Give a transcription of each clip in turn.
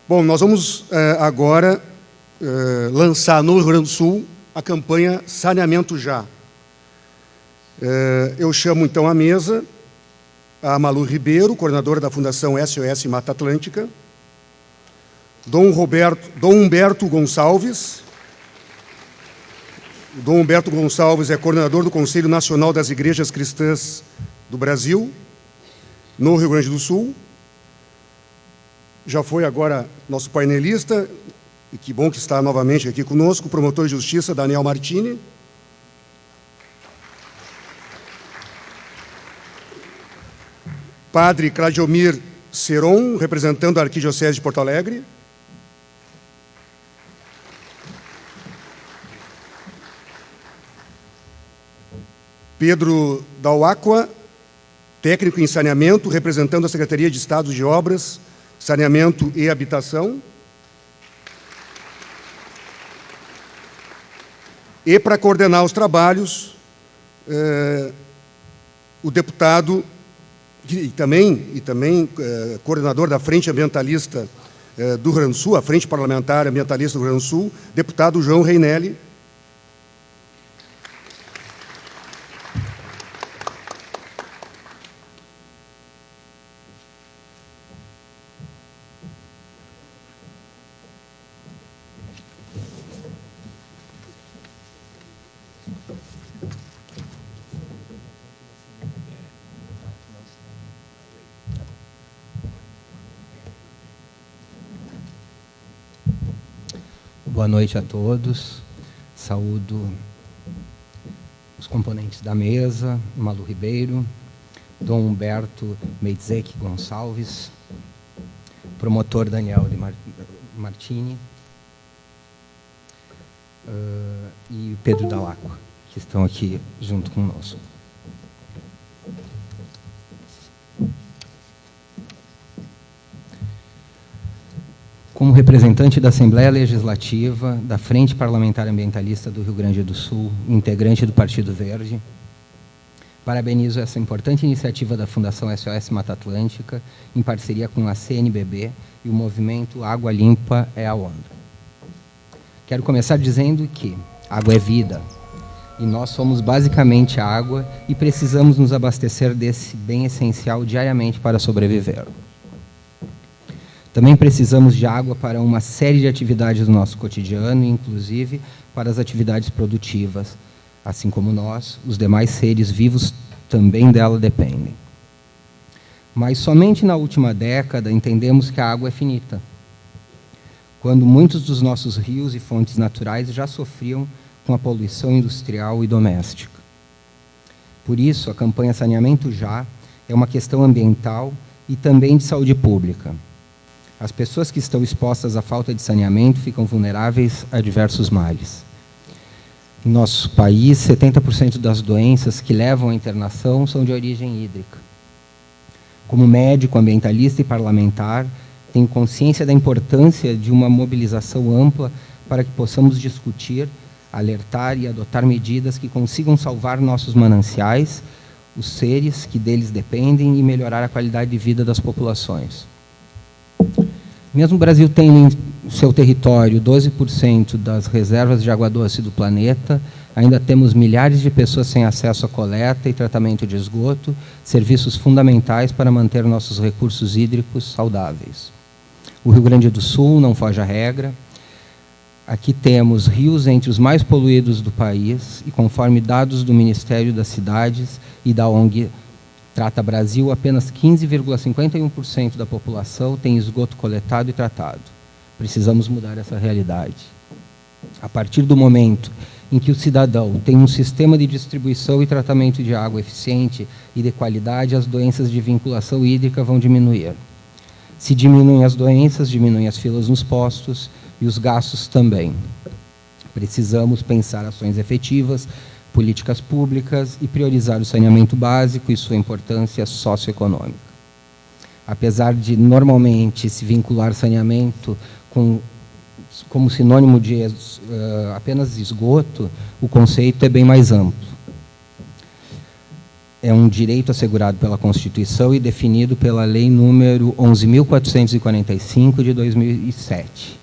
Bom, nós vamos agora lançar no Rio Grande do Sul a campanha Saneamento Já. Eu chamo então à mesa a Malu Ribeiro, coordenadora da Fundação SOS Mata Atlântica, Dom Humberto Gonçalves. Dom Humberto Gonçalves é coordenador do Conselho Nacional das Igrejas Cristãs do Brasil, no Rio Grande do Sul. Já foi agora nosso painelista, e que bom que está novamente aqui conosco, o promotor de justiça Daniel Martini. Padre Claudiomir Seron, representando a Arquidiocese de Porto Alegre. Pedro Dauacqua, técnico em saneamento, representando a Secretaria de Estado de Obras, Saneamento e Habitação. E, para coordenar os trabalhos, o deputado e também coordenador da Frente Ambientalista do Rio Grande do Sul, a Frente Parlamentar Ambientalista do Rio Grande do Sul, deputado João Reinelli. Boa noite a todos. Saúdo os componentes da mesa, Malu Ribeiro, Dom Humberto Meidzec Gonçalves, promotor Daniel Martini e Pedro Dauacqua, que estão aqui junto conosco. Como representante da Assembleia Legislativa, da Frente Parlamentar Ambientalista do Rio Grande do Sul, integrante do Partido Verde, parabenizo essa importante iniciativa da Fundação SOS Mata Atlântica, em parceria com a CNBB e o movimento Água Limpa é a Onda. Quero começar dizendo que água é vida, e nós somos basicamente água e precisamos nos abastecer desse bem essencial diariamente para sobreviver. Também precisamos de água para uma série de atividades do nosso cotidiano, inclusive para as atividades produtivas. Assim como nós, os demais seres vivos também dela dependem. Mas somente na última década entendemos que a água é finita, quando muitos dos nossos rios e fontes naturais já sofriam com a poluição industrial e doméstica. Por isso, a campanha Saneamento Já é uma questão ambiental e também de saúde pública. As pessoas que estão expostas à falta de saneamento ficam vulneráveis a diversos males. Em nosso país, 70% das doenças que levam à internação são de origem hídrica. Como médico, ambientalista e parlamentar, tenho consciência da importância de uma mobilização ampla para que possamos discutir, alertar e adotar medidas que consigam salvar nossos mananciais, os seres que deles dependem e melhorar a qualidade de vida das populações. Mesmo o Brasil tendo em seu território 12% das reservas de água doce do planeta, ainda temos milhares de pessoas sem acesso à coleta e tratamento de esgoto, serviços fundamentais para manter nossos recursos hídricos saudáveis. O Rio Grande do Sul não foge à regra. Aqui temos rios entre os mais poluídos do país e, conforme dados do Ministério das Cidades e da ONG Trata Brasil, apenas 15,51% da população tem esgoto coletado e tratado. Precisamos mudar essa realidade. A partir do momento em que o cidadão tem um sistema de distribuição e tratamento de água eficiente e de qualidade, as doenças de vinculação hídrica vão diminuir. Se diminuem as doenças, diminuem as filas nos postos e os gastos também. Precisamos pensar ações efetivas, políticas públicas e priorizar o saneamento básico e sua importância socioeconômica. Apesar de normalmente se vincular saneamento como sinônimo de apenas esgoto, o conceito é bem mais amplo. é um direito assegurado pela Constituição e definido pela Lei número 11.445, de 2007.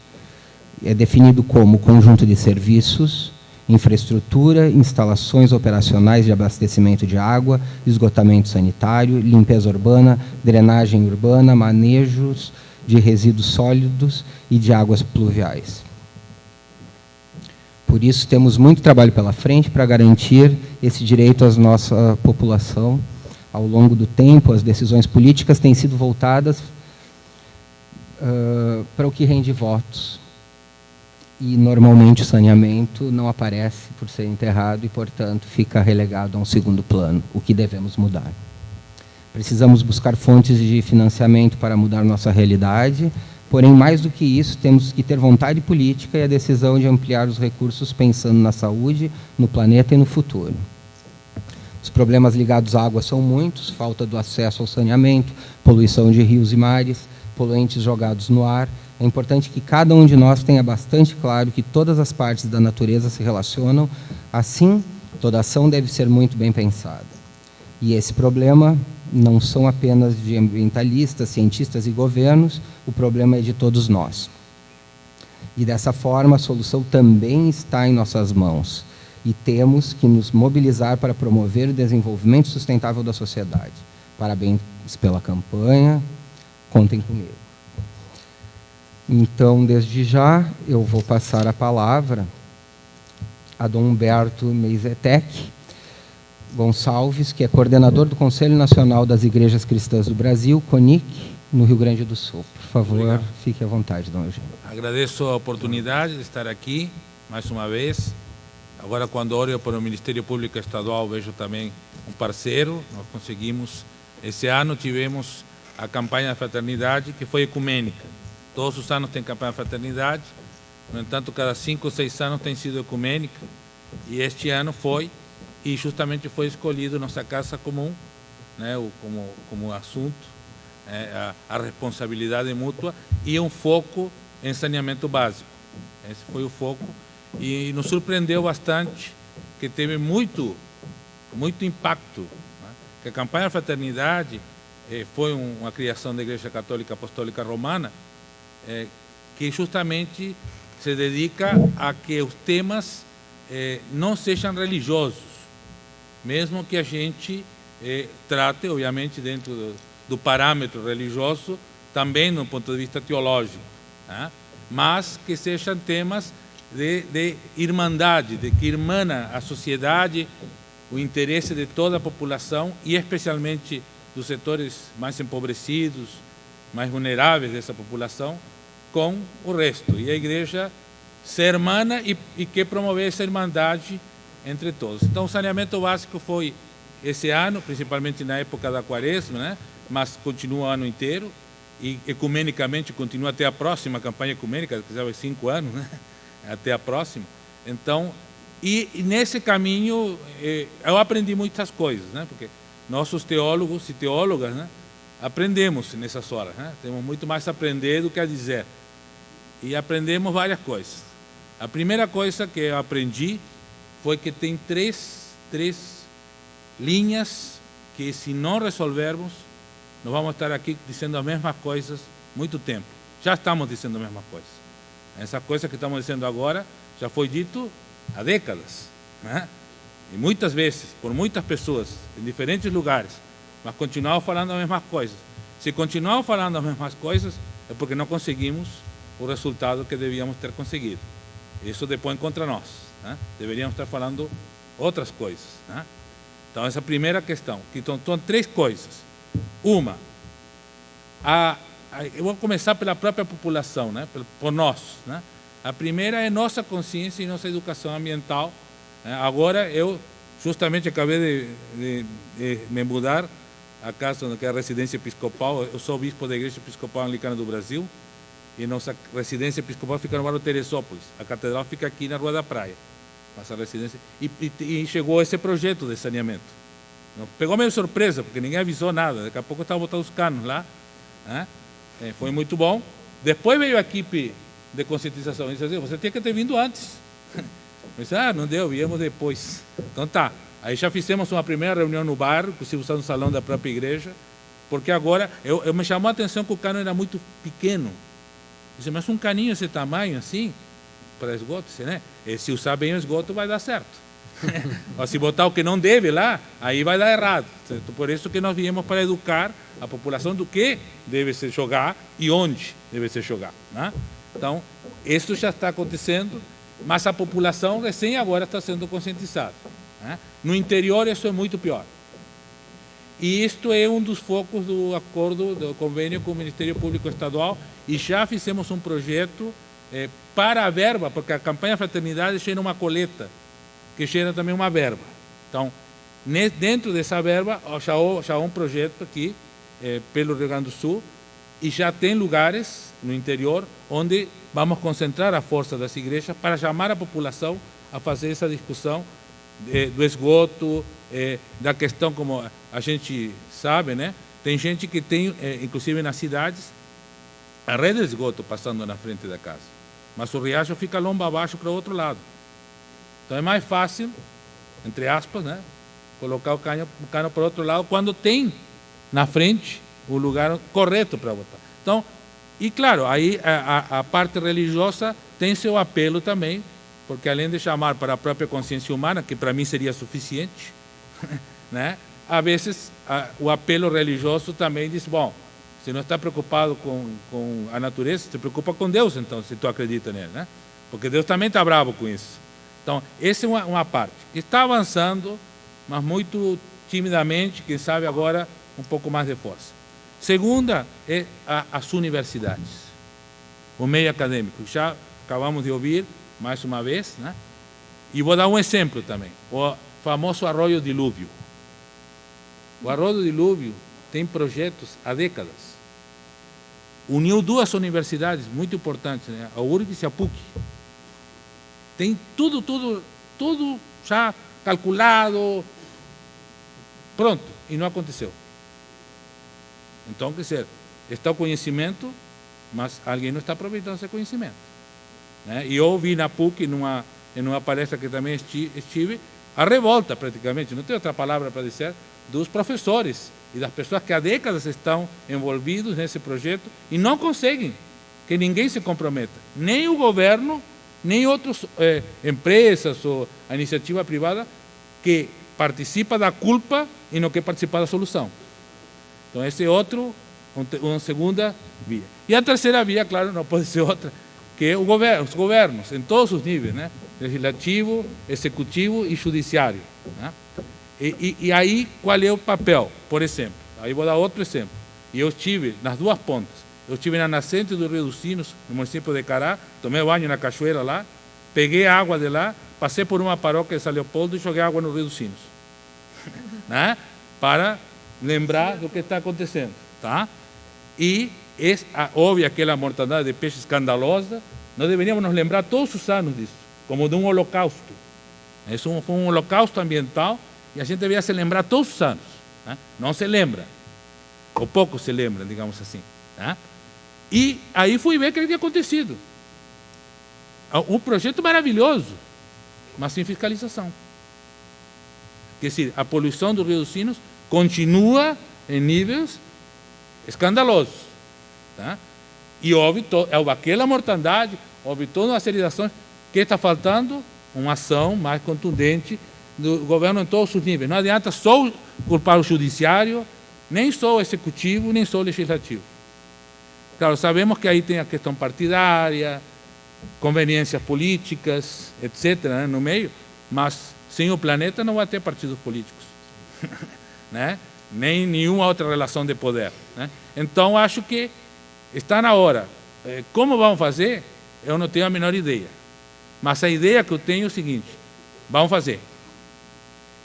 É definido como conjunto de serviços, infraestrutura, instalações operacionais de abastecimento de água, esgotamento sanitário, limpeza urbana, drenagem urbana, manejos de resíduos sólidos e de águas pluviais. Por isso, temos muito trabalho pela frente para garantir esse direito à nossa população. Ao longo do tempo, as decisões políticas têm sido voltadas para o que rende votos. E, normalmente, o saneamento não aparece por ser enterrado e, portanto, fica relegado a um segundo plano, o que devemos mudar. Precisamos buscar fontes de financiamento para mudar nossa realidade, porém, mais do que isso, temos que ter vontade política e a decisão de ampliar os recursos pensando na saúde, no planeta e no futuro. Os problemas ligados à água são muitos: falta do acesso ao saneamento, poluição de rios e mares, poluentes jogados no ar. É importante que cada um de nós tenha bastante claro que todas as partes da natureza se relacionam. Assim, toda ação deve ser muito bem pensada. E esse problema não são apenas de ambientalistas, cientistas e governos, o problema é de todos nós. E, dessa forma, a solução também está em nossas mãos. E temos que nos mobilizar para promover o desenvolvimento sustentável da sociedade. Parabéns pela campanha, contem comigo. Então, desde já, eu vou passar a palavra a Dom Humberto Meizetec Gonçalves, que é coordenador do Conselho Nacional das Igrejas Cristãs do Brasil, CONIC, no Rio Grande do Sul. Por favor, obrigado. Fique à vontade, Dom Eugênio. Agradeço a oportunidade de estar aqui, mais uma vez. Agora, quando olho para o Ministério Público Estadual, vejo também um parceiro. Nós conseguimos, esse ano tivemos a campanha da fraternidade, que foi ecumênica. Todos os anos tem campanha da fraternidade, no entanto, cada 5 ou 6 anos tem sido ecumênica, e este ano foi, e justamente foi escolhido nossa Casa Comum, né, como assunto, a responsabilidade mútua e um foco em saneamento básico. Esse foi o foco, e nos surpreendeu bastante, que teve muito impacto, né? Que a campanha da fraternidade foi uma criação da Igreja Católica Apostólica Romana, que justamente se dedica a que os temas não sejam religiosos, mesmo que a gente trate, obviamente, dentro do parâmetro religioso, também no ponto de vista teológico, né? Mas que sejam temas de irmandade, de que irmana a sociedade, o interesse de toda a população e especialmente dos setores mais empobrecidos, mais vulneráveis dessa população, com o resto. E a igreja ser irmã e que promover essa irmandade entre todos. Então, o saneamento básico foi esse ano, principalmente na época da Quaresma, né? Mas continua o ano inteiro e ecumenicamente continua até a próxima campanha ecumênica, que já vai 5 anos, né? Até a próxima. Então, e nesse caminho eu aprendi muitas coisas, né? Porque nossos teólogos e teólogas, né, aprendemos nessas horas, né? Temos muito mais a aprender do que a dizer. E aprendemos várias coisas. A primeira coisa que eu aprendi foi que tem três linhas que, se não resolvermos, nós vamos estar aqui dizendo as mesmas coisas muito tempo. Já estamos dizendo as mesmas coisas. Essa coisa que estamos dizendo agora já foi dito há décadas, né? E muitas vezes, por muitas pessoas, em diferentes lugares, mas continuamos falando as mesmas coisas. Se continuamos falando as mesmas coisas, é porque não conseguimos o resultado que devíamos ter conseguido. Isso depõe contra nós, né? Deveríamos estar falando outras coisas, né? Então, essa é a primeira questão. Então, são 3 coisas. Uma, eu vou começar pela própria população, né? Por nós, né? A primeira é nossa consciência e nossa educação ambiental. Agora, eu justamente acabei de me mudar a casa onde é a residência episcopal. Eu sou bispo da Igreja Episcopal Anglicana do Brasil e nossa residência episcopal fica no bairro Teresópolis. A catedral fica aqui na Rua da Praia. Nossa residência. E chegou esse projeto de saneamento. Pegou meio surpresa, porque ninguém avisou nada. Daqui a pouco eu estava botando os canos lá, né? Foi muito bom. Depois veio a equipe de conscientização e disse assim: você tinha que ter vindo antes. Eu disse: não deu, viemos depois. Então tá. Aí já fizemos uma primeira reunião no bairro, inclusive usando o salão da própria igreja, porque agora, eu me chamou a atenção que o cano era muito pequeno. Disse, mas um caninho desse tamanho assim, para esgoto, né? E se usar bem o esgoto vai dar certo. Ou se botar o que não deve lá, aí vai dar errado. Certo? Por isso que nós viemos para educar a população do que deve se jogar e onde deve se jogar. Né? Então, isso já está acontecendo, mas a população recém agora está sendo conscientizada. Né? No interior isso é muito pior. E isto é um dos focos do acordo, do convênio com o Ministério Público Estadual, e já fizemos um projeto para a verba, porque a campanha Fraternidade gera uma coleta, que gera também uma verba. Então, dentro dessa verba, já há um projeto aqui, pelo Rio Grande do Sul, e já tem lugares no interior onde vamos concentrar a força das igrejas para chamar a população a fazer essa discussão do esgoto, da questão, como a gente sabe, né? Tem gente que tem, inclusive nas cidades, a rede de esgoto passando na frente da casa, mas o riacho fica lomba abaixo para o outro lado. Então é mais fácil, entre aspas, né? Colocar o cano para o outro lado quando tem na frente o lugar correto para botar. Então, e claro, aí a parte religiosa tem seu apelo também, porque além de chamar para a própria consciência humana, que para mim seria suficiente, né? Às vezes o apelo religioso também diz, bom, se não está preocupado com a natureza, se preocupa com Deus, então, se tu acredita nele, né? Porque Deus também está bravo com isso. Então, essa é uma parte. Está avançando, mas muito timidamente, quem sabe agora um pouco mais de força. Segunda é as universidades, o meio acadêmico. Já acabamos de ouvir mais uma vez, né? E vou dar um exemplo também, o famoso Arroio Dilúvio. O Arroio Dilúvio tem projetos há décadas. Uniu duas universidades muito importantes, né? A URGS e a PUC. Tem tudo já calculado, pronto, e não aconteceu. Então, quer dizer, está o conhecimento, mas alguém não está aproveitando esse conhecimento. Né? E eu ouvi na PUC, em uma palestra que também estive, a revolta praticamente, não tem outra palavra para dizer, dos professores e das pessoas que há décadas estão envolvidos nesse projeto e não conseguem que ninguém se comprometa, nem o governo, nem outras empresas ou a iniciativa privada que participa da culpa e não quer participar da solução. Então, esse é uma segunda via. E a terceira via, claro, não pode ser outra, que é os governos, em todos os níveis, né? Legislativo, executivo e judiciário. Né? E aí, qual é o papel? Por exemplo, aí vou dar outro exemplo. E eu estive nas duas pontas. Eu estive na nascente do Rio dos Sinos, no município de Cará, tomei banho na cachoeira lá, peguei a água de lá, passei por uma paróquia de São Leopoldo e joguei água no Rio dos Sinos. Né? Para lembrar do que está acontecendo. Tá? E, óbvio, aquela mortandade de peixe escandalosa, nós deveríamos nos lembrar todos os anos disso, como de um holocausto. Isso foi um holocausto ambiental e a gente deveria se lembrar todos os anos. Né? Não se lembra, ou pouco se lembra, digamos assim. Né? E aí fui ver o que havia acontecido. Um projeto maravilhoso, mas sem fiscalização. Quer dizer, a poluição do Rio dos Sinos continua em níveis escandalosos. Tá? E houve aquela mortandade, houve toda uma série de ações que está faltando uma ação mais contundente do governo em todos os níveis. Não adianta só culpar o judiciário, nem só o executivo, nem só o legislativo. Claro, sabemos que aí tem a questão partidária, conveniências políticas, etc., né, no meio, mas sem o planeta não vai ter partidos políticos, né? Nem nenhuma outra relação de poder. Né? Então, acho que está na hora. Como vamos fazer? Eu não tenho a menor ideia. Mas a ideia que eu tenho é o seguinte: vamos fazer.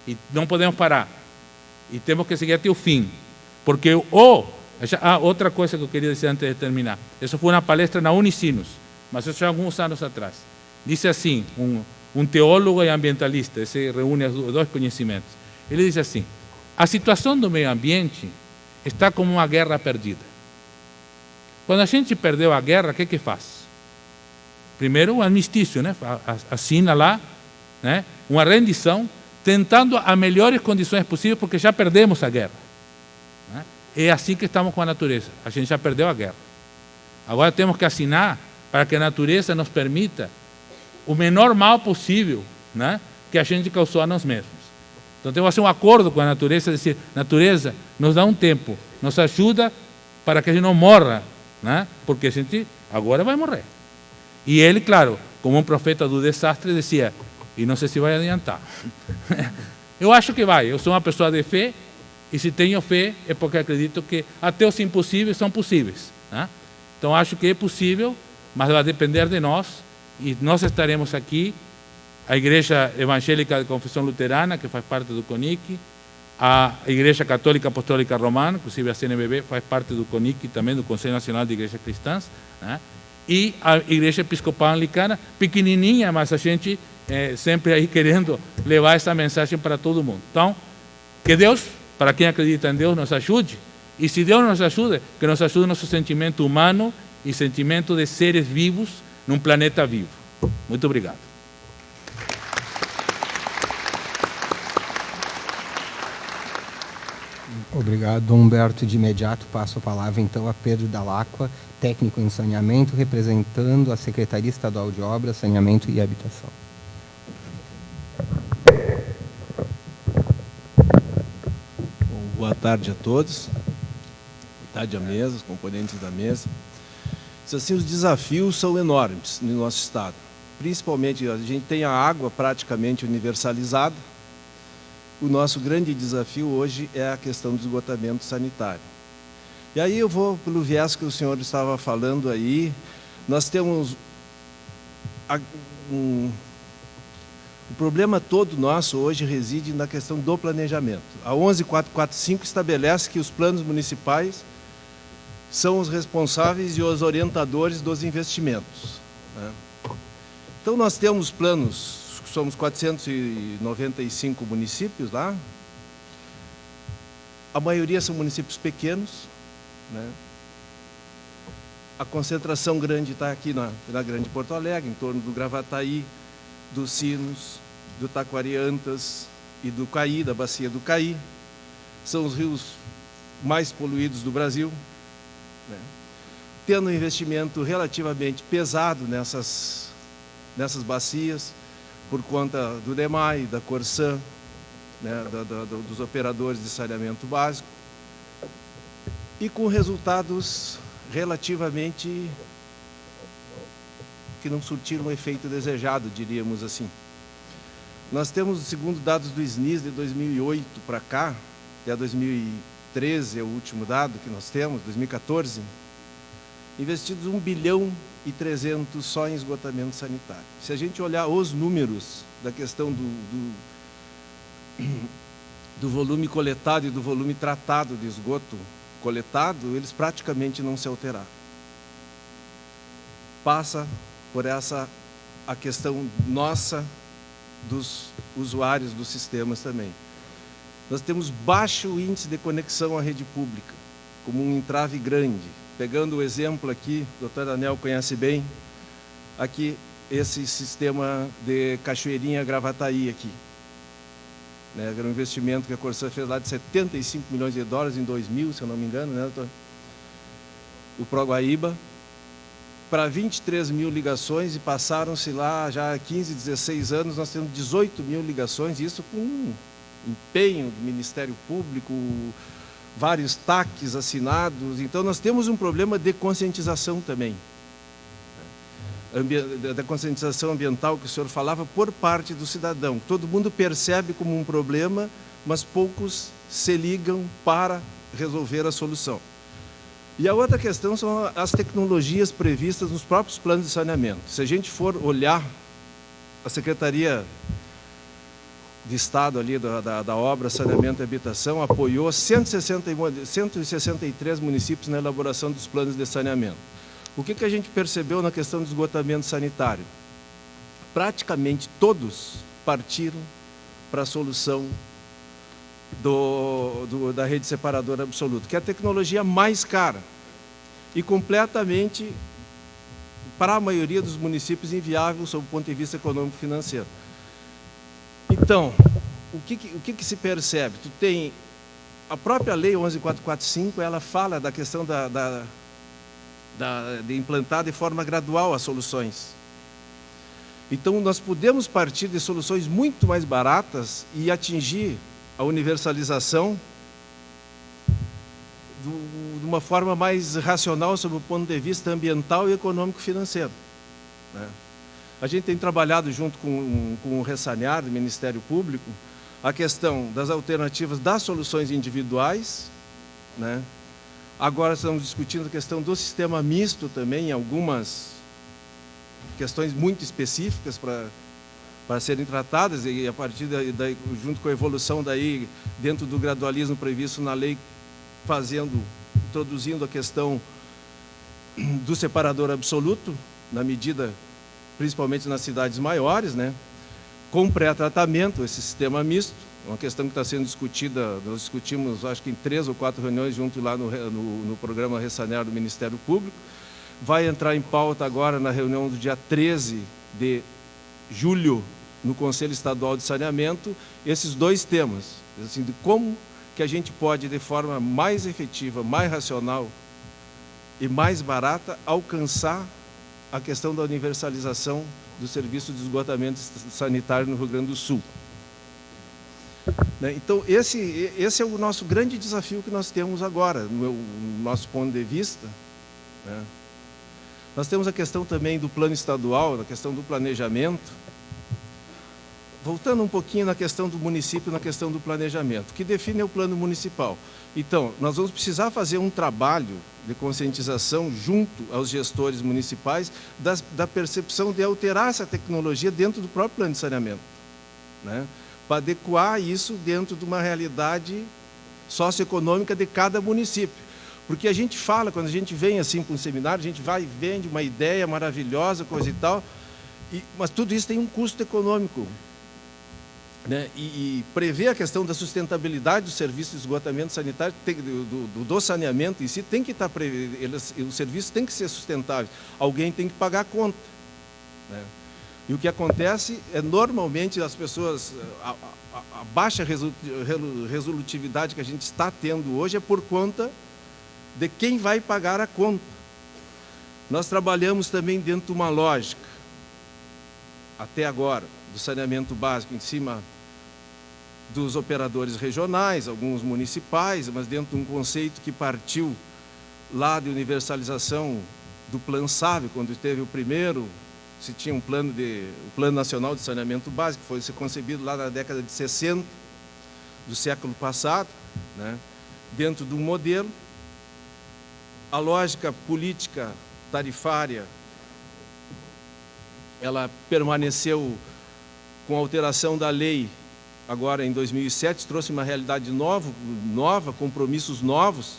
E não podemos parar. E temos que seguir até o fim. Porque outra coisa que eu queria dizer antes de terminar. Isso foi uma palestra na Unicinos, mas isso já há alguns anos atrás. Disse assim, um teólogo e ambientalista, esse reúne os dois conhecimentos. Ele diz assim: a situação do meio ambiente está como uma guerra perdida. Quando a gente perdeu a guerra, o que faz? Primeiro, o armistício, né? Assina lá, né? Uma rendição, tentando as melhores condições possíveis, porque já perdemos a guerra. Né? É assim que estamos com a natureza. A gente já perdeu a guerra. Agora temos que assinar para que a natureza nos permita o menor mal possível, né, que a gente causou a nós mesmos. Então temos que fazer um acordo com a natureza, dizer, natureza, nos dá um tempo, nos ajuda para que a gente não morra, né, porque a gente agora vai morrer. E ele, claro, como um profeta do desastre, dizia, e não sei se vai adiantar. Eu acho que vai, eu sou uma pessoa de fé, e se tenho fé é porque acredito que até os impossíveis são possíveis. Né? Então acho que é possível, mas vai depender de nós, e nós estaremos aqui, a Igreja Evangélica de Confissão Luterana, que faz parte do CONIC, a Igreja Católica Apostólica Romana, inclusive a CNBB faz parte do CONIC, também do Conselho Nacional de Igrejas Cristãs, né? E a Igreja Episcopal Anglicana, pequenininha, mas a gente sempre aí querendo levar essa mensagem para todo mundo. Então, que Deus, para quem acredita em Deus, nos ajude, e se Deus nos ajuda, que nos ajude nosso sentimento humano e sentimento de seres vivos num planeta vivo. Muito obrigado. Obrigado, Humberto. De imediato passo a palavra, então, a Pedro Dalacqua, técnico em saneamento, representando a Secretaria Estadual de Obras, Saneamento e Habitação. Bom, boa tarde a todos. Boa tarde à mesa, os componentes da mesa. Assim, os desafios são enormes no nosso estado. Principalmente, a gente tem a água praticamente universalizada. O nosso grande desafio hoje é a questão do esgotamento sanitário. E aí eu vou pelo viés que o senhor estava falando aí. Nós temos o problema todo nosso hoje reside na questão do planejamento. A 11445 estabelece que os planos municipais são os responsáveis e os orientadores dos investimentos. Né? Então nós temos planos. Somos 495 municípios lá. A maioria são municípios pequenos. Né? A concentração grande está aqui na Grande Porto Alegre, em torno do Gravataí, dos Sinos, do Taquariantas e do Caí, da bacia do Caí. São os rios mais poluídos do Brasil. Né? Tendo um investimento relativamente pesado nessas bacias, por conta do DEMAI, da Corsan, né, dos operadores de saneamento básico, e com resultados relativamente que não surtiram o efeito desejado, diríamos assim. Nós temos, segundo dados do SNIS de 2008 para cá, até 2013 é o último dado que nós temos, 2014, investidos 1 bilhão e 300 só em esgotamento sanitário. Se a gente olhar os números da questão do volume coletado e do volume tratado de esgoto coletado, eles praticamente não se alteraram. Passa por essa a questão nossa dos usuários dos sistemas também. Nós temos baixo índice de conexão à rede pública, como um entrave grande. Pegando o exemplo aqui, o doutor Daniel conhece bem, aqui esse sistema de Cachoeirinha Gravataí aqui. Né, era um investimento que a Corsan fez lá de 75 milhões de dólares em 2000, se eu não me engano, né, doutor? O Proguaíba, para 23 mil ligações, e passaram-se lá já 15, 16 anos, nós temos 18 mil ligações, isso com empenho do Ministério Público, vários TACs assinados. Então nós temos um problema de conscientização também, da conscientização ambiental que o senhor falava por parte do cidadão. Todo mundo percebe como um problema, mas poucos se ligam para resolver a solução. E a outra questão são as tecnologias previstas nos próprios planos de saneamento. Se a gente for olhar a Secretaria de Estado ali da obra Saneamento e Habitação apoiou 163 municípios na elaboração dos planos de saneamento. O que a gente percebeu na questão do esgotamento sanitário? Praticamente todos partiram para a solução da rede separadora absoluta, que é a tecnologia mais cara e completamente, para a maioria dos municípios, inviável sob o ponto de vista econômico e financeiro. Então, o que se percebe? Tu tem a própria lei 11.445, ela fala da questão de implantar de forma gradual as soluções. Então, nós podemos partir de soluções muito mais baratas e atingir a universalização de uma forma mais racional sob o ponto de vista ambiental e econômico-financeiro, né? A gente tem trabalhado junto com o Ressanear, do Ministério Público, a questão das alternativas das soluções individuais, né? Agora estamos discutindo a questão do sistema misto também, algumas questões muito específicas para serem tratadas, e a partir daí, junto com a evolução daí, dentro do gradualismo previsto na lei, introduzindo a questão do separador absoluto, na medida, principalmente nas cidades maiores, né? Com pré-tratamento, esse sistema misto, uma questão que está sendo discutida, nós discutimos, acho que em 3 ou 4 reuniões, junto lá no programa Ressanear do Ministério Público. Vai entrar em pauta agora na reunião do dia 13 de julho, no Conselho Estadual de Saneamento, esses dois temas, assim, de como que a gente pode, de forma mais efetiva, mais racional e mais barata, alcançar a questão da universalização do serviço de esgotamento sanitário no Rio Grande do Sul. Então, esse é o nosso grande desafio que nós temos agora, no nosso ponto de vista, né? Nós temos a questão também do plano estadual, a questão do planejamento. Voltando um pouquinho na questão do município, na questão do planejamento, que define o plano municipal. Então, nós vamos precisar fazer um trabalho de conscientização junto aos gestores municipais da percepção de alterar essa tecnologia dentro do próprio plano de saneamento, né? Para adequar isso dentro de uma realidade socioeconômica de cada município. Porque a gente fala, quando a gente vem assim para um seminário, a gente vai e vende uma ideia maravilhosa, coisa e tal, mas tudo isso tem um custo econômico, né? E prever a questão da sustentabilidade do serviço de esgotamento sanitário, do saneamento em si, tem que estar o serviço tem que ser sustentável, alguém tem que pagar a conta, né? E o que acontece é, normalmente, as pessoas, a baixa resolutividade que a gente está tendo hoje é por conta de quem vai pagar a conta. Nós trabalhamos também dentro de uma lógica, até agora, do saneamento básico em cima dos operadores regionais, alguns municipais, mas dentro de um conceito que partiu lá de universalização do Plano SAVE, quando teve o primeiro, se tinha o Plano Nacional de Saneamento Básico, que foi concebido lá na década de 60 do século passado, né? Dentro de um modelo. A lógica política tarifária, ela permaneceu com a alteração da lei, agora em 2007, trouxe uma realidade nova, compromissos novos,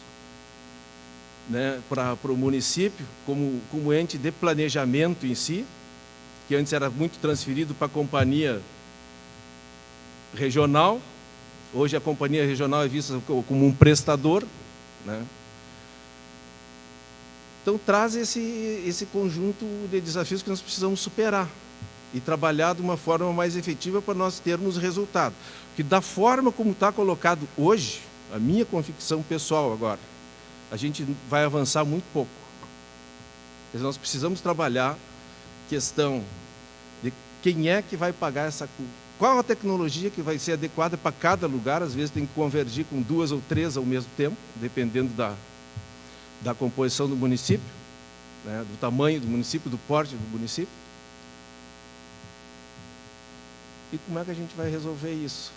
né, para o município, como ente de planejamento em si, que antes era muito transferido para a companhia regional, hoje a companhia regional é vista como um prestador, né? Então, traz esse conjunto de desafios que nós precisamos superar e trabalhar de uma forma mais efetiva para nós termos resultado. Porque da forma como está colocado hoje, a minha convicção pessoal agora, a gente vai avançar muito pouco. Mas nós precisamos trabalhar a questão de quem é que vai pagar essa culpa. Qual a tecnologia que vai ser adequada para cada lugar, às vezes tem que convergir com 2 ou 3 ao mesmo tempo, dependendo da composição do município, né, do tamanho do município, do porte do município. E como é que a gente vai resolver isso?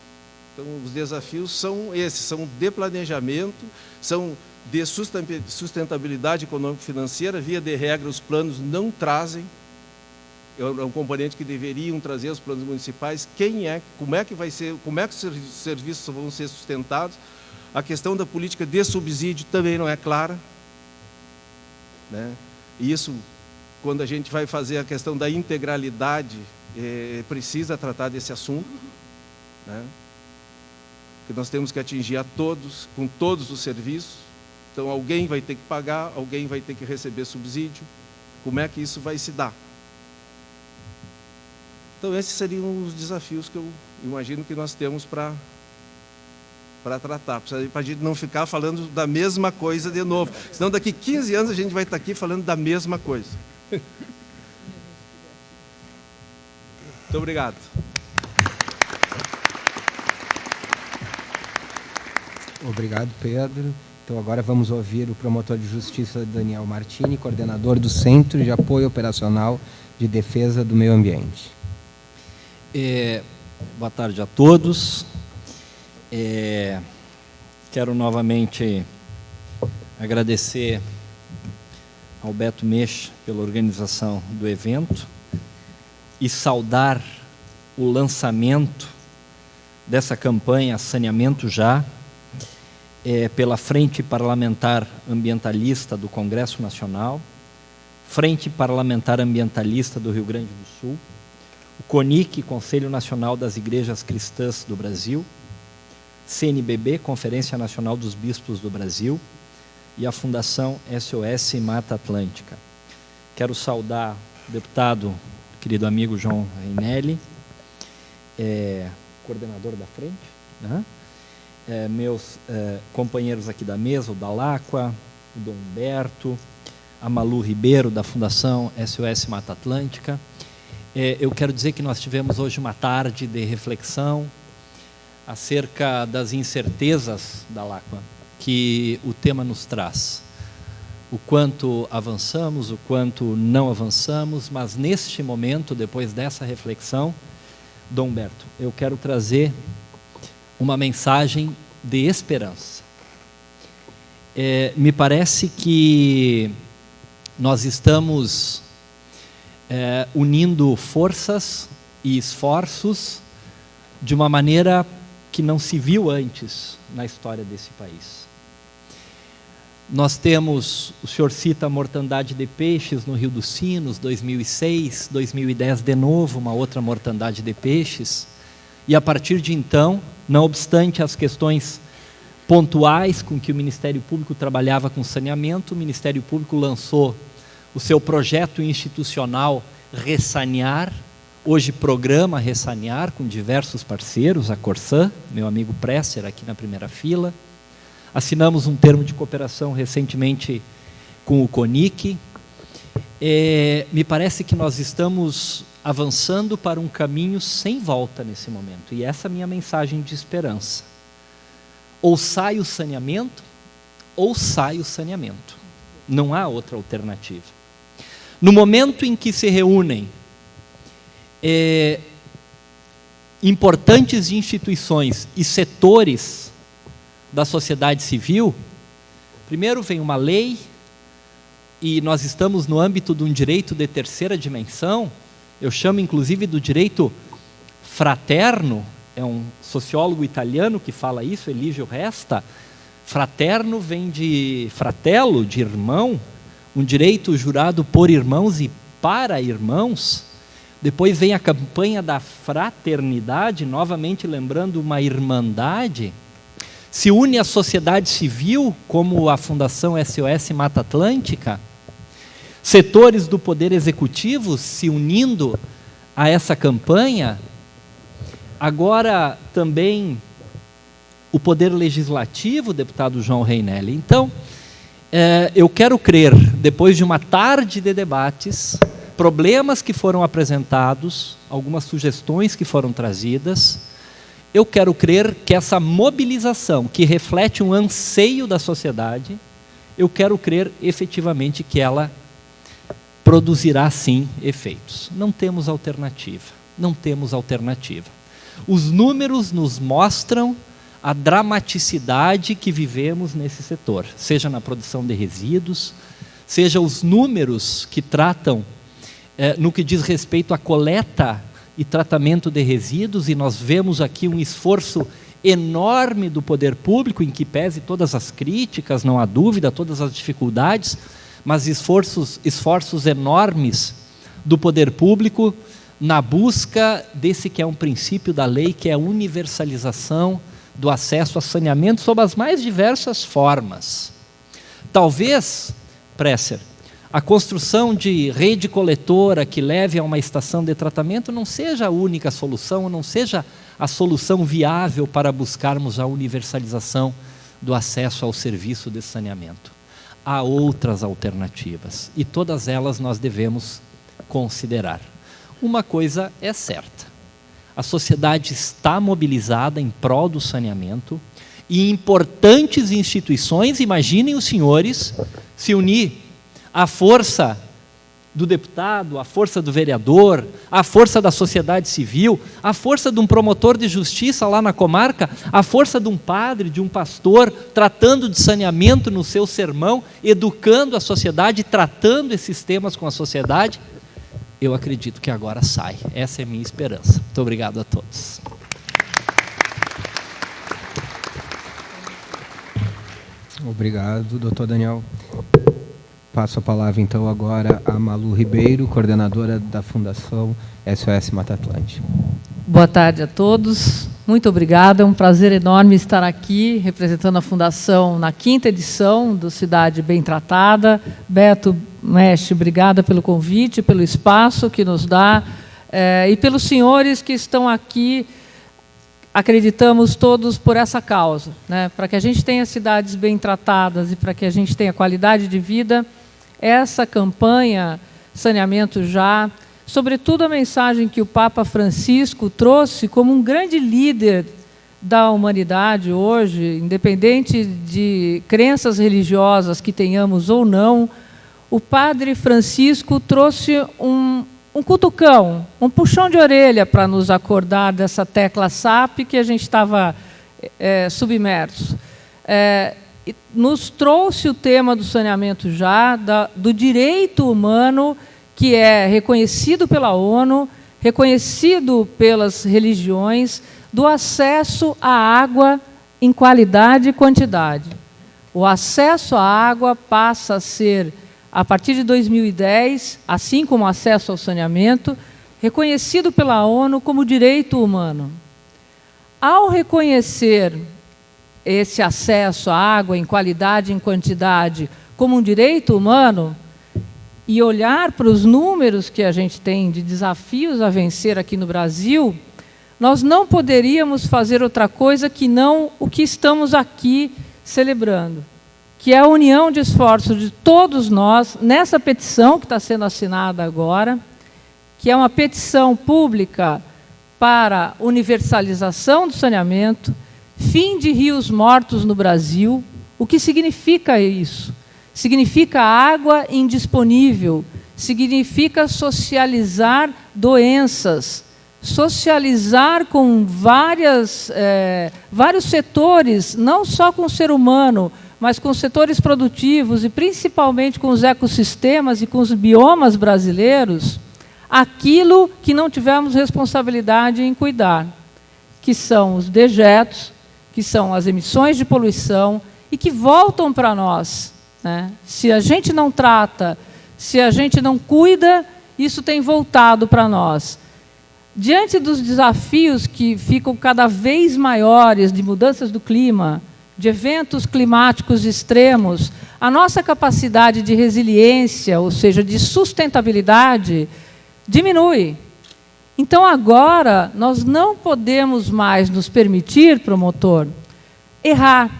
Então, os desafios são esses, são de planejamento, são de sustentabilidade econômico-financeira. Via de regra, os planos não trazem, é um componente que deveriam trazer os planos municipais. Como é que vai ser, como é que os serviços vão ser sustentados? A questão da política de subsídio também não é clara, né? E isso, quando a gente vai fazer a questão da integralidade, precisa tratar desse assunto, né? Que nós temos que atingir a todos, com todos os serviços. Então, alguém vai ter que pagar, alguém vai ter que receber subsídio. Como é que isso vai se dar? Então, esses seriam os desafios que eu imagino que nós temos para tratar, para a gente não ficar falando da mesma coisa de novo. Senão, daqui 15 anos, a gente vai estar aqui falando da mesma coisa. Muito obrigado. Obrigado, Pedro. Então, agora vamos ouvir o promotor de justiça Daniel Martini, coordenador do Centro de Apoio Operacional de Defesa do Meio Ambiente. Boa tarde a todos. Quero novamente agradecer ao Beto Mesch pela organização do evento e saudar o lançamento dessa campanha Saneamento Já, pela Frente Parlamentar Ambientalista do Congresso Nacional, Frente Parlamentar Ambientalista do Rio Grande do Sul, o CONIC, Conselho Nacional das Igrejas Cristãs do Brasil, CNBB, Conferência Nacional dos Bispos do Brasil, e a Fundação SOS Mata Atlântica. Quero saudar o deputado, querido amigo João Reinelli, coordenador da frente, né? Meus companheiros aqui da mesa, o Dalacqua, o Dom Humberto, a Malu Ribeiro, da Fundação SOS Mata Atlântica. Eu quero dizer que nós tivemos hoje uma tarde de reflexão acerca das incertezas, Dalacqua, que o tema nos traz. O quanto avançamos, o quanto não avançamos, mas neste momento, depois dessa reflexão, Dom Humberto, eu quero trazer uma mensagem de esperança. Me parece que nós estamos unindo forças e esforços de uma maneira que não se viu antes na história desse país. Nós temos, o senhor cita a mortandade de peixes no Rio dos Sinos, 2006, 2010 de novo, uma outra mortandade de peixes, e a partir de então, não obstante as questões pontuais com que o Ministério Público trabalhava com saneamento, o Ministério Público lançou o seu projeto institucional Ressanear, hoje programa Ressanear, com diversos parceiros, a Corsan, meu amigo Presser aqui na primeira fila. Assinamos um termo de cooperação recentemente com o CONIC. Me parece que nós estamos avançando para um caminho sem volta nesse momento. E essa é a minha mensagem de esperança. Ou sai o saneamento, ou sai o saneamento. Não há outra alternativa. No momento em que se reúnem importantes instituições e setores da sociedade civil, primeiro vem uma lei, e nós estamos no âmbito de um direito de terceira dimensão, eu chamo inclusive do direito fraterno, é um sociólogo italiano que fala isso, Eligio Resta. Fraterno vem de fratello, de irmão, um direito jurado por irmãos e para irmãos. Depois vem a campanha da fraternidade, novamente lembrando uma irmandade. Se une a sociedade civil, como a Fundação SOS Mata Atlântica, setores do Poder Executivo se unindo a essa campanha, agora também o Poder Legislativo, deputado João Reinelli. Então, eu quero crer, depois de uma tarde de debates, problemas que foram apresentados, algumas sugestões que foram trazidas, eu quero crer que essa mobilização, que reflete um anseio da sociedade, eu quero crer efetivamente que ela produzirá sim efeitos. Não temos alternativa, não temos alternativa. Os números nos mostram a dramaticidade que vivemos nesse setor, seja na produção de resíduos, seja os números que tratam no que diz respeito à coleta e tratamento de resíduos, e nós vemos aqui um esforço enorme do poder público, em que pese todas as críticas, não há dúvida, todas as dificuldades, mas esforços enormes do poder público na busca desse que é um princípio da lei, que é a universalização do acesso a saneamento sob as mais diversas formas. Talvez, Presser, a construção de rede coletora que leve a uma estação de tratamento não seja a única solução, não seja a solução viável para buscarmos a universalização do acesso ao serviço de saneamento. Há outras alternativas e todas elas nós devemos considerar. Uma coisa é certa: a sociedade está mobilizada em prol do saneamento e importantes instituições, imaginem os senhores, se unir à força do deputado, à força do vereador, à força da sociedade civil, à força de um promotor de justiça lá na comarca, à força de um padre, de um pastor, tratando de saneamento no seu sermão, educando a sociedade, tratando esses temas com a sociedade. Eu acredito que agora sai. Essa é a minha esperança. Muito obrigado a todos. Obrigado, doutor Daniel. Passo a palavra, então, agora a Malu Ribeiro, coordenadora da Fundação SOS Mata Atlântica. Boa tarde a todos. Muito obrigada. É um prazer enorme estar aqui, representando a Fundação na 5ª edição do Cidade Bem Tratada. Beto, mestre, obrigada pelo convite, pelo espaço que nos dá, e pelos senhores que estão aqui. Acreditamos todos por essa causa, né? Para que a gente tenha cidades bem tratadas e para que a gente tenha qualidade de vida, essa campanha Saneamento Já, sobretudo a mensagem que o Papa Francisco trouxe como um grande líder da humanidade hoje, independente de crenças religiosas que tenhamos ou não, o Padre Francisco trouxe um cutucão, um puxão de orelha para nos acordar dessa tecla SAP que a gente estava submerso. Nos trouxe o tema do saneamento já, do direito humano, que é reconhecido pela ONU, reconhecido pelas religiões, do acesso à água em qualidade e quantidade. O acesso à água passa a ser, a partir de 2010, assim como o acesso ao saneamento, reconhecido pela ONU como direito humano. Ao reconhecer esse acesso à água em qualidade e em quantidade como um direito humano, e olhar para os números que a gente tem de desafios a vencer aqui no Brasil, nós não poderíamos fazer outra coisa que não o que estamos aqui celebrando, que é a união de esforços de todos nós nessa petição que está sendo assinada agora, que é uma petição pública para universalização do saneamento, fim de rios mortos no Brasil. O que significa isso? Significa água indisponível, significa socializar doenças, socializar com vários setores, não só com o ser humano, mas com os setores produtivos e principalmente com os ecossistemas e com os biomas brasileiros, aquilo que não tivemos responsabilidade em cuidar, que são os dejetos, que são as emissões de poluição e que voltam para nós, né? Se a gente não trata, se a gente não cuida, isso tem voltado para nós. Diante dos desafios que ficam cada vez maiores de mudanças do clima, de eventos climáticos extremos, a nossa capacidade de resiliência, ou seja, de sustentabilidade, diminui. Então, agora, nós não podemos mais nos permitir, promotor, errar.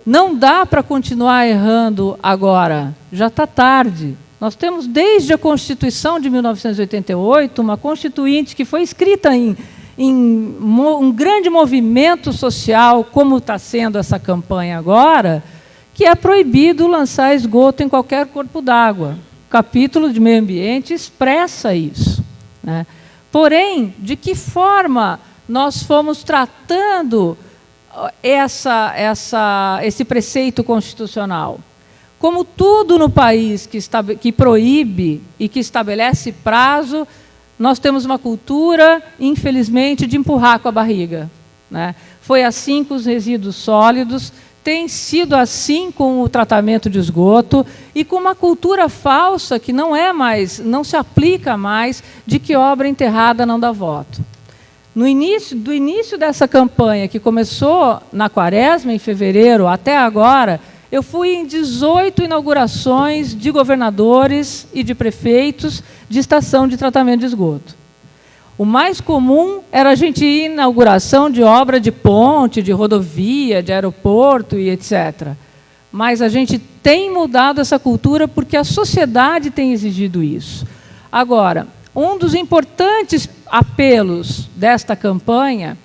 Não dá para continuar errando agora, já está tarde. Nós temos, desde a Constituição de 1988, uma Constituinte que foi escrita em um grande movimento social, como está sendo essa campanha agora, que é proibido lançar esgoto em qualquer corpo d'água. O capítulo de meio ambiente expressa isso, né? Porém, de que forma nós fomos tratando esse preceito constitucional? Como tudo no país que proíbe e que estabelece prazo, nós temos uma cultura, infelizmente, de empurrar com a barriga, né? Foi assim com os resíduos sólidos, tem sido assim com o tratamento de esgoto e com uma cultura falsa que não se aplica mais, de que obra enterrada não dá voto. Do início dessa campanha, que começou na Quaresma, em fevereiro, até agora, Eu fui em 18 inaugurações de governadores e de prefeitos de estação de tratamento de esgoto. O mais comum era a gente ir em inauguração de obra de ponte, de rodovia, de aeroporto e etc. Mas a gente tem mudado essa cultura porque a sociedade tem exigido isso. Agora, um dos importantes apelos desta campanha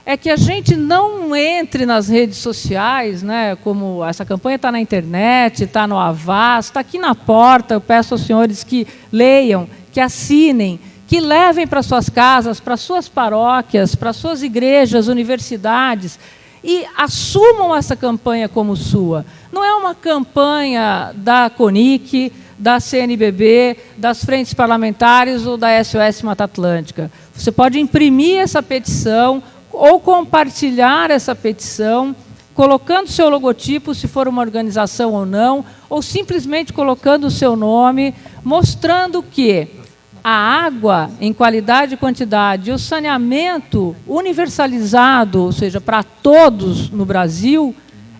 é que a gente não entre nas redes sociais, né, como essa campanha está na internet, está no Avaz, está aqui na porta. Eu peço aos senhores que leiam, que assinem, que levem para suas casas, para suas paróquias, para suas igrejas, universidades, e assumam essa campanha como sua. Não é uma campanha da CONIC, da CNBB, das frentes parlamentares ou da SOS Mata Atlântica. Você pode imprimir essa petição ou compartilhar essa petição, colocando seu logotipo, se for uma organização ou não, ou simplesmente colocando o seu nome, mostrando que a água em qualidade e quantidade, o saneamento universalizado, ou seja, para todos no Brasil,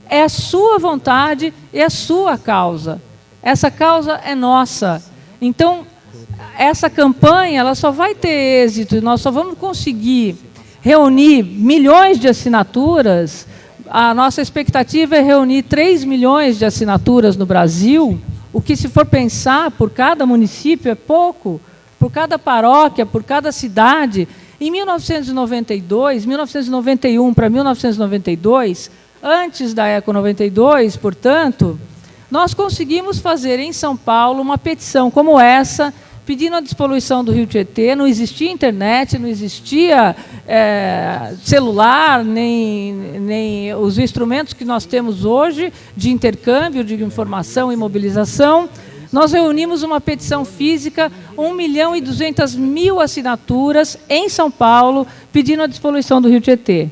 é a sua vontade e a sua causa. Essa causa é nossa. Então, essa campanha ela só vai ter êxito, e nós só vamos conseguir reunir milhões de assinaturas. A nossa expectativa é reunir 3 milhões de assinaturas no Brasil, o que, se for pensar, por cada município é pouco, por cada paróquia, por cada cidade. Em 1992, 1991 para 1992, antes da Eco 92, portanto, nós conseguimos fazer em São Paulo uma petição como essa, pedindo a despoluição do Rio Tietê. Não existia internet, não existia celular, nem os instrumentos que nós temos hoje de intercâmbio, de informação e mobilização. Nós reunimos uma petição física, 1.200.000 assinaturas em São Paulo, pedindo a despoluição do Rio Tietê.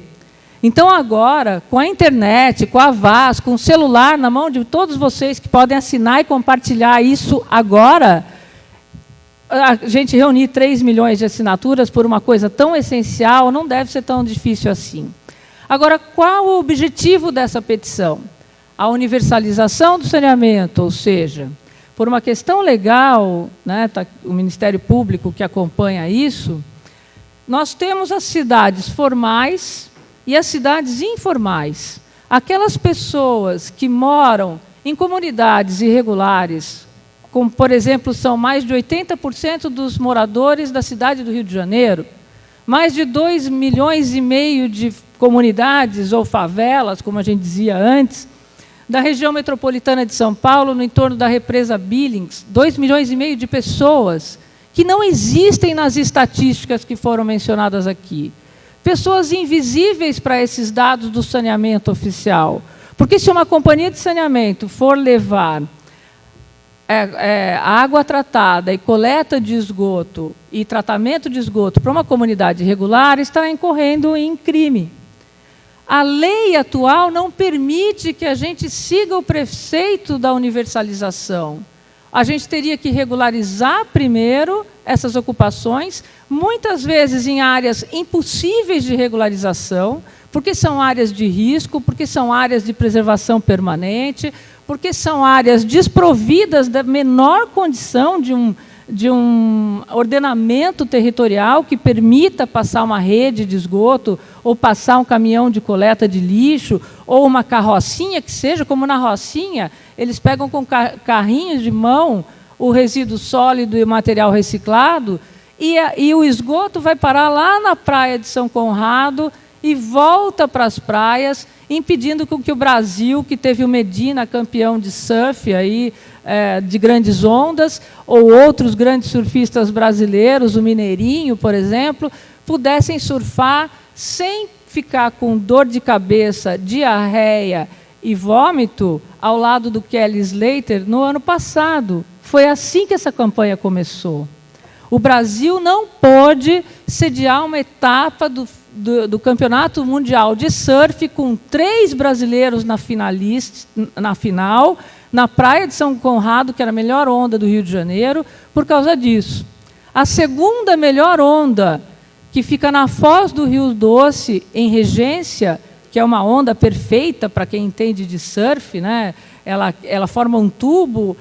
Então, agora, com a internet, com a Avaz, com o celular na mão de todos vocês que podem assinar e compartilhar isso agora, a gente reunir 3 milhões de assinaturas por uma coisa tão essencial não deve ser tão difícil assim. Agora, qual o objetivo dessa petição? A universalização do saneamento, ou seja, por uma questão legal, né, tá, o Ministério Público que acompanha isso, nós temos as cidades formais e as cidades informais. Aquelas pessoas que moram em comunidades irregulares, como, por exemplo, são mais de 80% dos moradores da cidade do Rio de Janeiro, mais de 2,5 milhões de comunidades ou favelas, como a gente dizia antes, da região metropolitana de São Paulo, no entorno da represa Billings, 2,5 milhões de pessoas que não existem nas estatísticas que foram mencionadas aqui. Pessoas invisíveis para esses dados do saneamento oficial. Porque se uma companhia de saneamento for levar água tratada e coleta de esgoto e tratamento de esgoto para uma comunidade irregular, está incorrendo em crime. A lei atual não permite que a gente siga o preceito da universalização. A gente teria que regularizar primeiro essas ocupações, muitas vezes em áreas impossíveis de regularização, porque são áreas de risco, porque são áreas de preservação permanente, porque são áreas desprovidas da menor condição de um ordenamento territorial que permita passar uma rede de esgoto, ou passar um caminhão de coleta de lixo, ou uma carrocinha, que seja, como na Rocinha, eles pegam com carrinhos de mão o resíduo sólido e o material reciclado, e o esgoto vai parar lá na praia de São Conrado e volta para as praias, impedindo que o Brasil, que teve o Medina, campeão de surf aí, de grandes ondas, ou outros grandes surfistas brasileiros, o Mineirinho, por exemplo, pudessem surfar sem ficar com dor de cabeça, diarreia e vômito ao lado do Kelly Slater no ano passado. Foi assim que essa campanha começou. O Brasil não pôde sediar uma etapa do Campeonato Mundial de Surf com 3 brasileiros na final, na praia de São Conrado, que era a melhor onda do Rio de Janeiro, por causa disso. A segunda melhor onda, que fica na Foz do Rio Doce, em Regência, que é uma onda perfeita para quem entende de surf, né? ela forma um tubo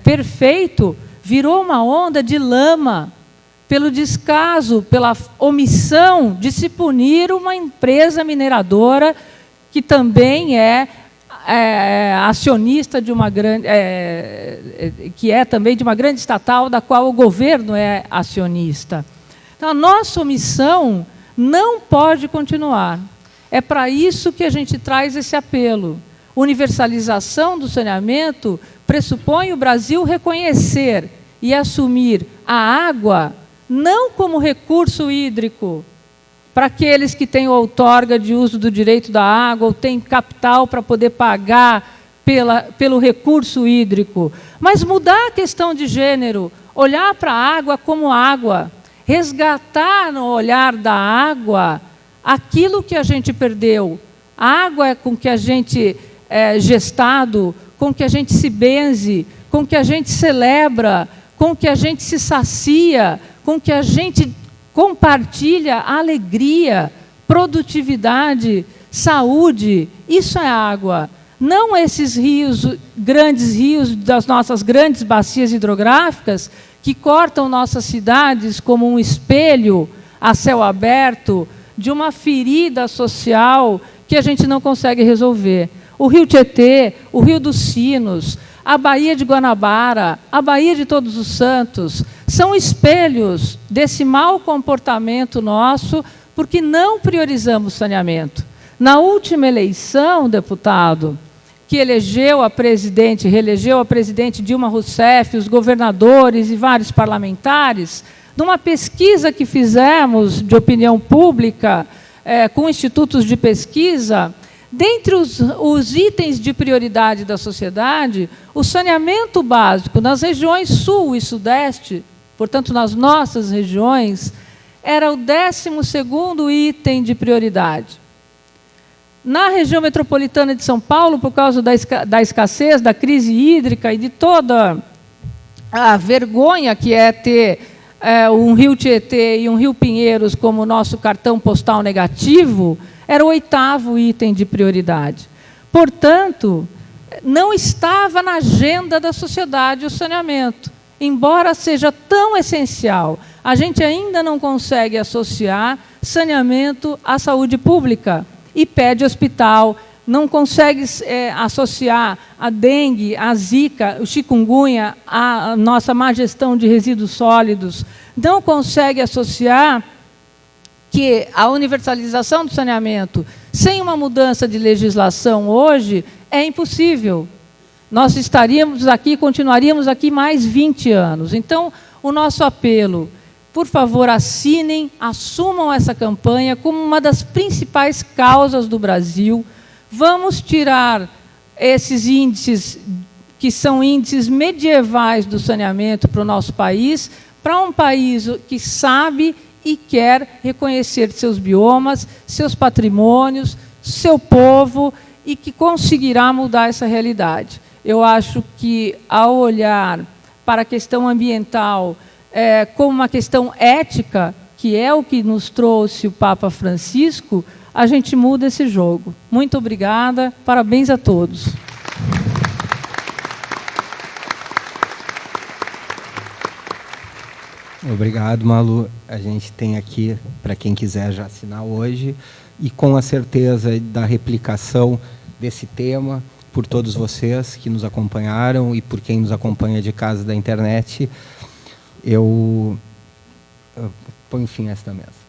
perfeito, virou uma onda de lama, pelo descaso, pela omissão de se punir uma empresa mineradora que também é acionista de uma grande, que é também de uma grande estatal, da qual o governo é acionista. Então, a nossa omissão não pode continuar. É para isso que a gente traz esse apelo. Universalização do saneamento pressupõe o Brasil reconhecer e assumir a água não como recurso hídrico, para aqueles que têm outorga de uso do direito da água ou têm capital para poder pagar pelo recurso hídrico, mas mudar a questão de gênero, olhar para a água como água, resgatar no olhar da água aquilo que a gente perdeu. A água é com que a gente é gestado, com que a gente se benze, com que a gente celebra, com que a gente se sacia, com que a gente compartilha alegria, produtividade, saúde. Isso é água. Não esses rios, grandes rios das nossas grandes bacias hidrográficas, que cortam nossas cidades como um espelho a céu aberto de uma ferida social que a gente não consegue resolver. O Rio Tietê, o Rio dos Sinos, a Baía de Guanabara, a Baía de Todos os Santos, são espelhos desse mau comportamento nosso, porque não priorizamos saneamento. Na última eleição, deputado, que reelegeu a presidente Dilma Rousseff, os governadores e vários parlamentares, numa pesquisa que fizemos de opinião pública com institutos de pesquisa, dentre os itens de prioridade da sociedade, o saneamento básico nas regiões sul e sudeste, portanto, nas nossas regiões, era o 12º item de prioridade. Na região metropolitana de São Paulo, por causa da escassez, da crise hídrica e de toda a vergonha que é ter um Rio Tietê e um Rio Pinheiros como nosso cartão postal negativo, era o 8º item de prioridade. Portanto, não estava na agenda da sociedade o saneamento. Embora seja tão essencial, a gente ainda não consegue associar saneamento à saúde pública. E pede hospital, não consegue associar a dengue, a zika, o chikungunya, a nossa má gestão de resíduos sólidos, não consegue associar que a universalização do saneamento, sem uma mudança de legislação hoje, é impossível. Nós estaríamos aqui, continuaríamos aqui mais 20 anos. Então, o nosso apelo, por favor, assinem, assumam essa campanha como uma das principais causas do Brasil. Vamos tirar esses índices, que são índices medievais do saneamento para o nosso país, para um país que sabe e quer reconhecer seus biomas, seus patrimônios, seu povo, e que conseguirá mudar essa realidade. Eu acho que, ao olhar para a questão ambiental como uma questão ética, que é o que nos trouxe o Papa Francisco, a gente muda esse jogo. Muito obrigada, parabéns a todos. Obrigado, Malu. A gente tem aqui, para quem quiser já assinar hoje, e com a certeza da replicação desse tema por todos vocês que nos acompanharam e por quem nos acompanha de casa da internet, eu ponho fim a esta mesa.